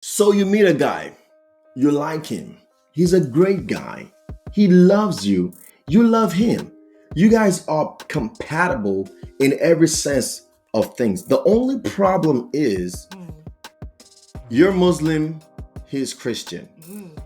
So you meet a guy, you like him, he's a great guy, he loves you, you love him. You guys are compatible in every sense of things. The only problem is you're Muslim, he's Christian,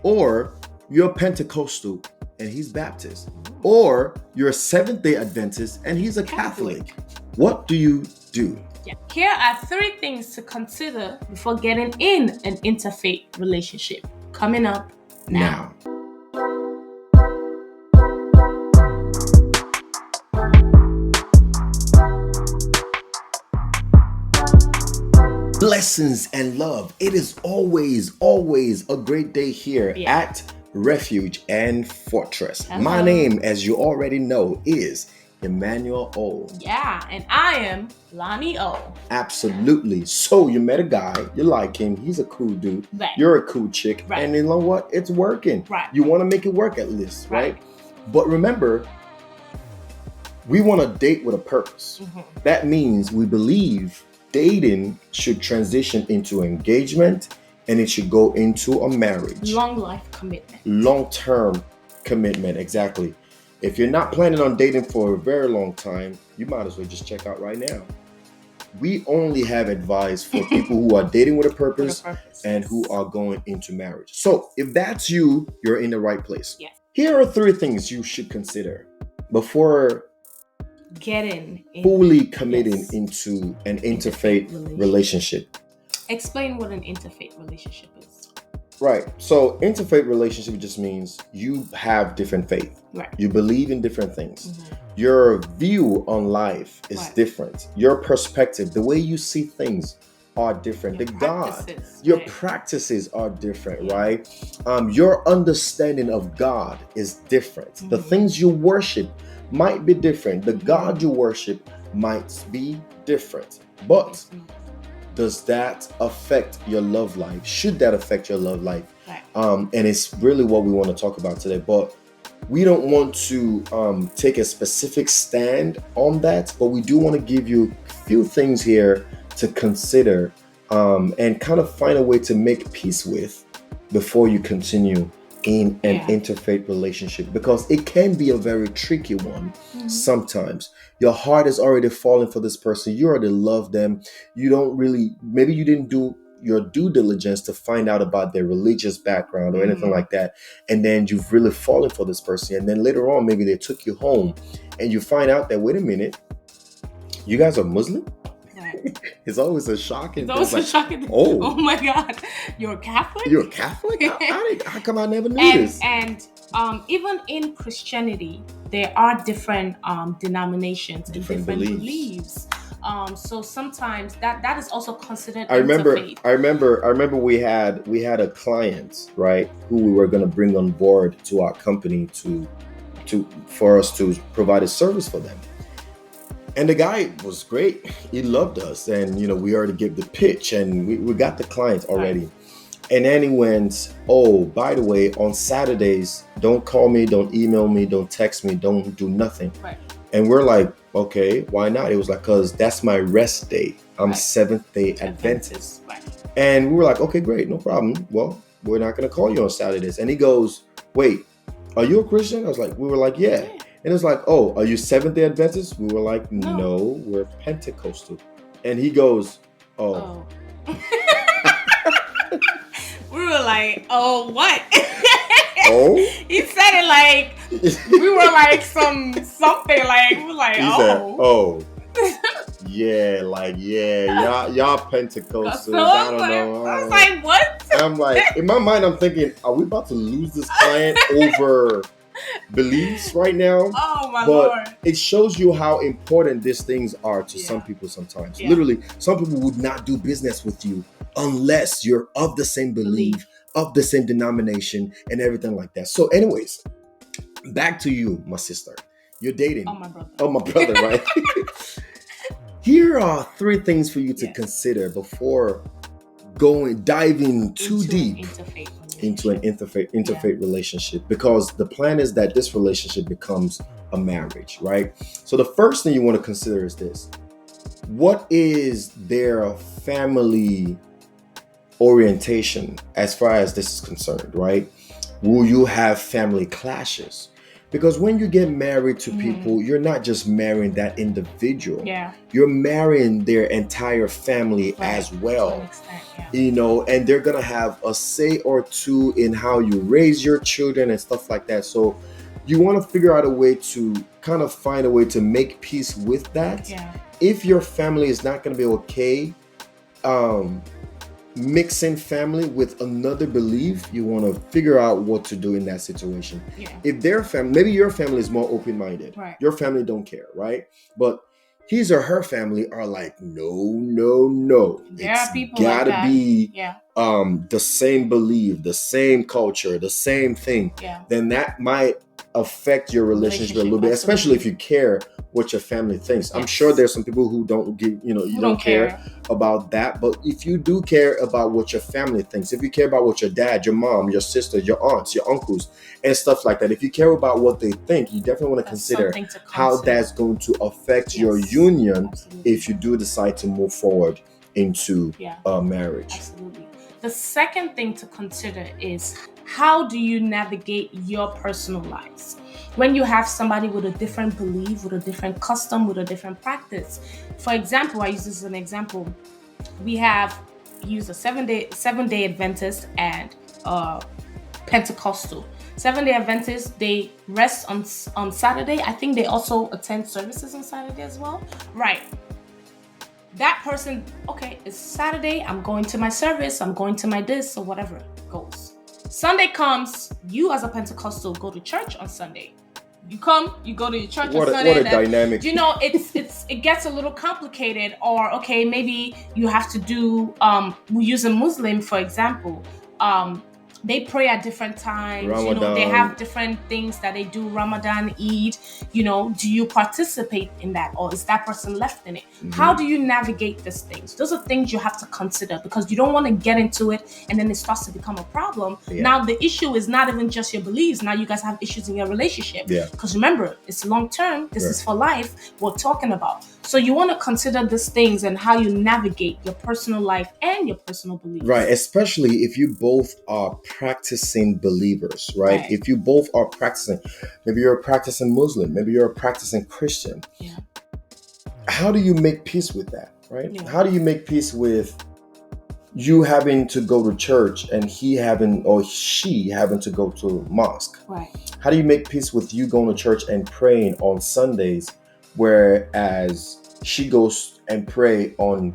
or you're Pentecostal and he's Baptist, or you're a Seventh-day Adventist and he's a Catholic. What do you do? Yeah. Here are 3 things to consider before getting in an interfaith relationship. Coming up now. Blessings and love. It is always a great day here at Refuge and Fortress. Hello. My name, as you already know, is Emmanuel O. Yeah, and I am Lonnie O. Absolutely. So you met a guy, you like him, he's a cool dude, Right. You're a cool chick, Right. and you know what? It's working. Right. You want to make it work at least, right? But remember, we want to date with a purpose. That means we believe dating should transition into engagement and it should go into a marriage. Long life commitment. Long-term commitment, exactly. If you're not planning on dating for a very long time, you might as well just check out right now. We only have advice for people who are dating with a purpose and who are going into marriage. So if that's you, you're in the right place. Yes. Here are 3 things you should consider before fully committing into an interfaith relationship. Explain what an interfaith relationship is. Right. So interfaith relationship just means you have different faith. Right. You believe in different things. Your view on life is different. Your perspective, the way you see things are different. Your practices are different, right? Your understanding of God is different. The things you worship might be different. The God you worship might be different. But does that affect your love life? Should that affect your love life? Right. And it's really what we want to talk about today. But we don't want to take a specific stand on that, but we do want to give you a few things here to consider and kind of find a way to make peace with before you continue in an interfaith relationship, because it can be a very tricky one. Sometimes your heart is already falling for this person. You already love them. You don't really, maybe you didn't do your due diligence to find out about their religious background or anything like that. And then you've really fallen for this person. And then later on, maybe they took you home and you find out that, wait a minute, you guys are Muslim? It's always a shocking thing. Shocking. Oh my God. You're a Catholic? You're a Catholic? How come I never knew this? And even in Christianity, there are different denominations and different beliefs. So sometimes that is also considered interfaith. I remember we had a client, right, who we were going to bring on board to our company for us to provide a service for them. And the guy was great. He loved us. And, we already gave the pitch and we got the client already. Right. And then he went, oh, by the way, on Saturdays, don't call me, don't email me, don't text me, don't do nothing. Right. And we're like, okay, why not? It was like, because that's my rest day. I'm Seventh-day Adventist. Right. And we were like, okay, great, no problem. Well, we're not going to call you on Saturdays. And he goes, wait, are you a Christian? We were like, yeah. And it's like, oh, are you Seventh-day Adventist? We were like, no, we're Pentecostal. And he goes, oh. We were like, oh, what? Oh? He said it like, we were like something, like, we were like, he said, oh. Y'all Pentecostals. I don't know. I was like, what? I'm like, in my mind, I'm thinking, are we about to lose this client over beliefs right now? Oh my Lord. It shows you how important these things are to some people sometimes. Literally, some people would not do business with you unless you're of the same belief, of the same denomination, and everything like that. So anyways, back to you, my sister. You're dating. Oh, my brother, right? Here are 3 things for you to consider before diving too deep into an interfaith relationship, because the plan is that this relationship becomes a marriage, right? So the first thing you want to consider is this: what is their family orientation as far as this is concerned, right? Will you have family clashes? Because when you get married to people, you're not just marrying that individual. Yeah. You're marrying their entire family as well. To an extent, yeah. You know, and they're going to have a say or two in how you raise your children and stuff like that. So you want to figure out a way to kind of find a way to make peace with that. Yeah. If your family is not going to be okay, mixing family with another belief, you want to figure out what to do in that situation. Yeah. If their family, maybe your family is more open-minded. Right. Your family don't care, right? But his or her family are like, no. There are people gotta like that. be Yeah. The same belief, the same culture, the same thing. Yeah. Then that might affect your relationship a little bit, especially if you care what your family thinks. I'm sure there's some people who don't give, you don't care about that. But if you do care about what your family thinks, if you care about what your dad, your mom, your sister, your aunts, your uncles, and stuff like that, if you care about what they think, you definitely want to consider how that's going to affect your union if you do decide to move forward into marriage. Absolutely. The second thing to consider is, how do you navigate your personal lives? When you have somebody with a different belief, with a different custom, with a different practice. For example, I use this as an example. We have used a seven-day Adventist and Pentecostal. 7-day Adventists, they rest on Saturday. I think they also attend services on Saturday as well. Right. That person, okay, it's Saturday, I'm going to my service, I'm going to my this or whatever goes. Sunday comes, you as a Pentecostal go to church on Sunday. You go to your church on Sunday. What a dynamic. It gets a little complicated. Or, okay, maybe you have to do, we use a Muslim, for example. They pray at different times. Ramadan. They have different things that they do. Ramadan, Eid. Do you participate in that, or is that person left in it? Mm-hmm. How do you navigate these things? Those are things you have to consider, because you don't want to get into it and then it starts to become a problem. Yeah. Now the issue is not even just your beliefs. Now you guys have issues in your relationship. Yeah. Because remember, it's long term. This is for life. We're talking about. So you want to consider these things and how you navigate your personal life and your personal beliefs. Right, especially if you both are practicing believers, right? If you both are practicing, maybe you're a practicing Muslim, maybe you're a practicing Christian. Yeah. How do you make peace with that, right? Yeah. How do you make peace with you having to go to church and he having or she having to go to mosque? Right. How do you make peace with you going to church and praying on Sundays, whereas she goes and pray on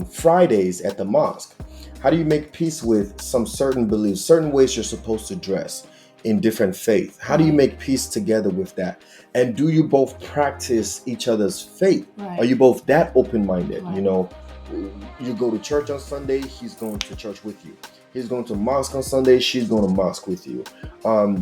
Fridays at the mosque? How do you make peace with some certain beliefs, certain ways you're supposed to dress in different faith? How do you make peace together with that? And do you both practice each other's faith? Right. Are you both that open-minded? Right. You go to church on Sunday, he's going to church with you. He's going to mosque on Sunday, she's going to mosque with you.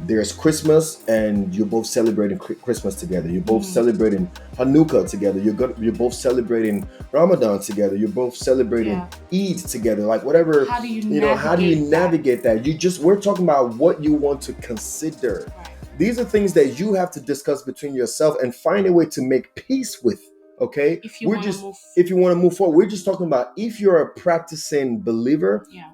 There's Christmas and you're both celebrating Christmas together. You're both celebrating Hanukkah together. You're both celebrating Ramadan together. You're both celebrating Eid together. Like whatever, how do you navigate that? We're talking about what you want to consider. Right. These are things that you have to discuss between yourself and find a way to make peace with. Okay? If you want to move forward, we're just talking about if you're a practicing believer. Yeah.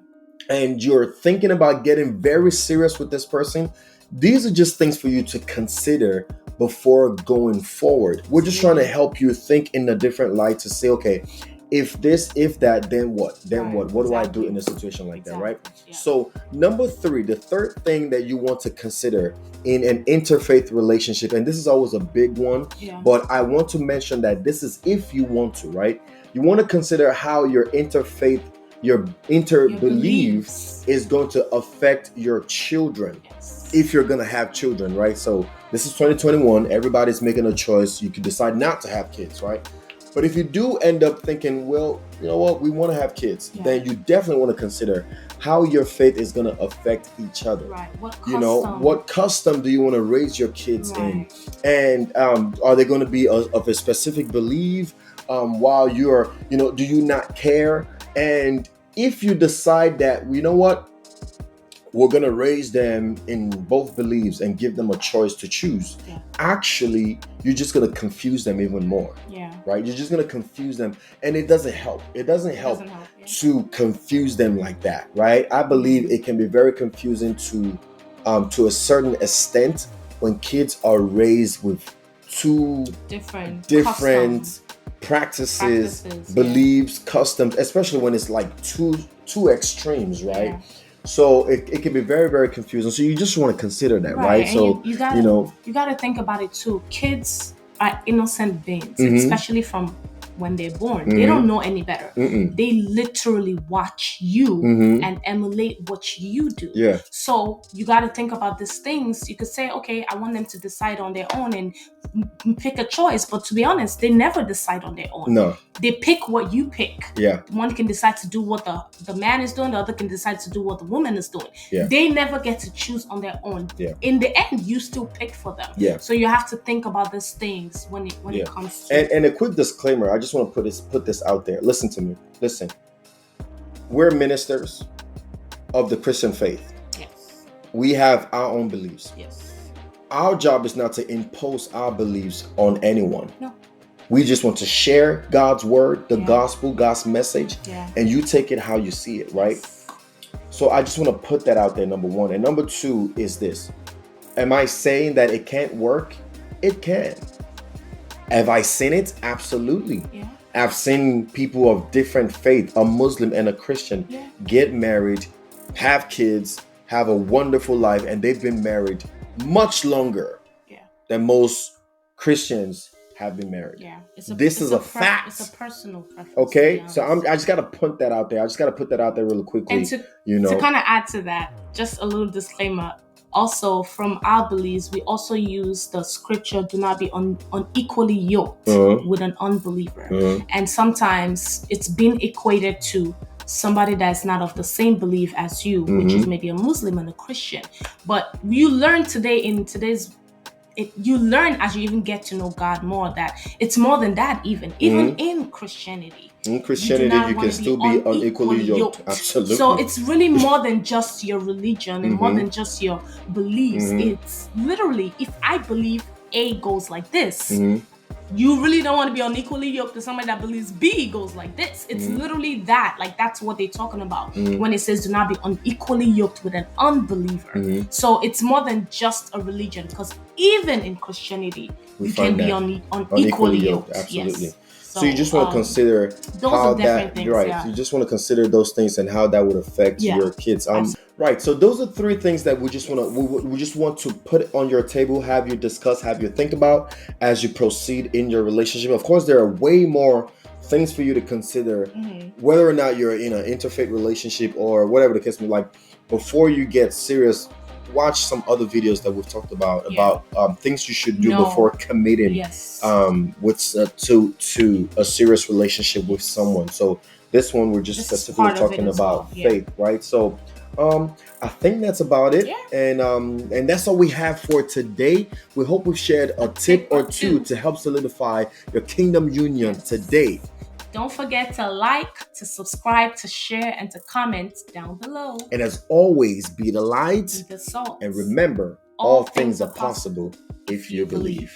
And you're thinking about getting very serious with this person, these are just things for you to consider before going forward. We're just trying to help you think in a different light to say, okay, if this, if that, then what? Then what? What do I do in a situation like that, right? Yeah. So number 3, the third thing that you want to consider in an interfaith relationship, and this is always a big one, but I want to mention that this is if you want to, right? You want to consider how your interfaith, your interbeliefs is going to affect your children, if you're going to have children, right? So this is 2021. Everybody's making a choice. You can decide not to have kids, right? But if you do end up thinking, well, you know what, we want to have kids, then you definitely want to consider how your faith is going to affect each other. Right. What custom do you want to raise your kids in? And are they going to be of a specific belief while you're, do you not care? And if you decide that, you know what, we're going to raise them in both beliefs and give them a choice to choose. Yeah. Actually, you're just going to confuse them even more. Yeah. Right? You're just going to confuse them. And it doesn't help. It doesn't help to confuse them like that. Right? I believe it can be very confusing to a certain extent when kids are raised with two different practices, beliefs, customs, especially when it's like two extremes, right? Yeah. So it can be very, very confusing. So you just want to consider that, right? So you gotta think about it too. Kids are innocent beings, especially from when they're born. They don't know any better. They literally watch you and emulate what you do. Yeah. So you got to think about these things. You could say, okay, I want them to decide on their own and pick a choice. But to be honest, they never decide on their own. No. They pick what you pick. Yeah. One can decide to do what the man is doing. The other can decide to do what the woman is doing. Yeah. They never get to choose on their own. Yeah. In the end, you still pick for them. Yeah. So you have to think about these things when it comes to... And a quick disclaimer, I just want to put this out there. Listen to me. Listen. We're ministers of the Christian faith. Yes. We have our own beliefs. Yes. Our job is not to impose our beliefs on anyone. No. We just want to share God's word, the gospel, God's message, and you take it how you see it, right? Yes. So I just want to put that out there, number one. And number two is this. Am I saying that it can't work? It can. Have I seen it? Absolutely. Yeah. I've seen people of different faith, a Muslim and a Christian, get married, have kids, have a wonderful life, and they've been married much longer than most Christians have been married. Yeah. This is a fact. It's a personal preference. Okay, so I just got to put that out there. I just got to put that out there really quickly. And to kind of add to that, just a little disclaimer. Also, from our beliefs, we also use the scripture, do not be unequally yoked with an unbeliever. And sometimes it's been equated to somebody that's not of the same belief as you, which is maybe a Muslim and a Christian. But you learn you learn as you even get to know God more that it's more than that even in Christianity. In Christianity, you can still be unequally yoked. Absolutely. So it's really more than just your religion and more than just your beliefs. It's literally, if I believe A goes like this, you really don't want to be unequally yoked to somebody that believes B goes like this. It's literally that. Like, that's what they're talking about when it says do not be unequally yoked with an unbeliever. So it's more than just a religion, because even in Christianity, you can be unequally yoked. Absolutely. Yes. So you just want to consider how that, things, You just want to consider those things and how that would affect your kids. Right. So those are three things that we just want to put on your table, have you discuss, have you think about as you proceed in your relationship. Of course, there are way more things for you to consider, whether or not you're in an interfaith relationship or whatever the case may be. Like, before you get serious, watch some other videos that we've talked about things you should do before committing to a serious relationship with someone. So this one, we're just specifically talking about faith, right? So I think that's about it. And that's all we have for today. We hope we've shared a tip or two to help solidify your kingdom union today. Don't forget to like, to subscribe, to share, and to comment down below. And as always, be the light, be the salt. And remember, all things are possible if you believe.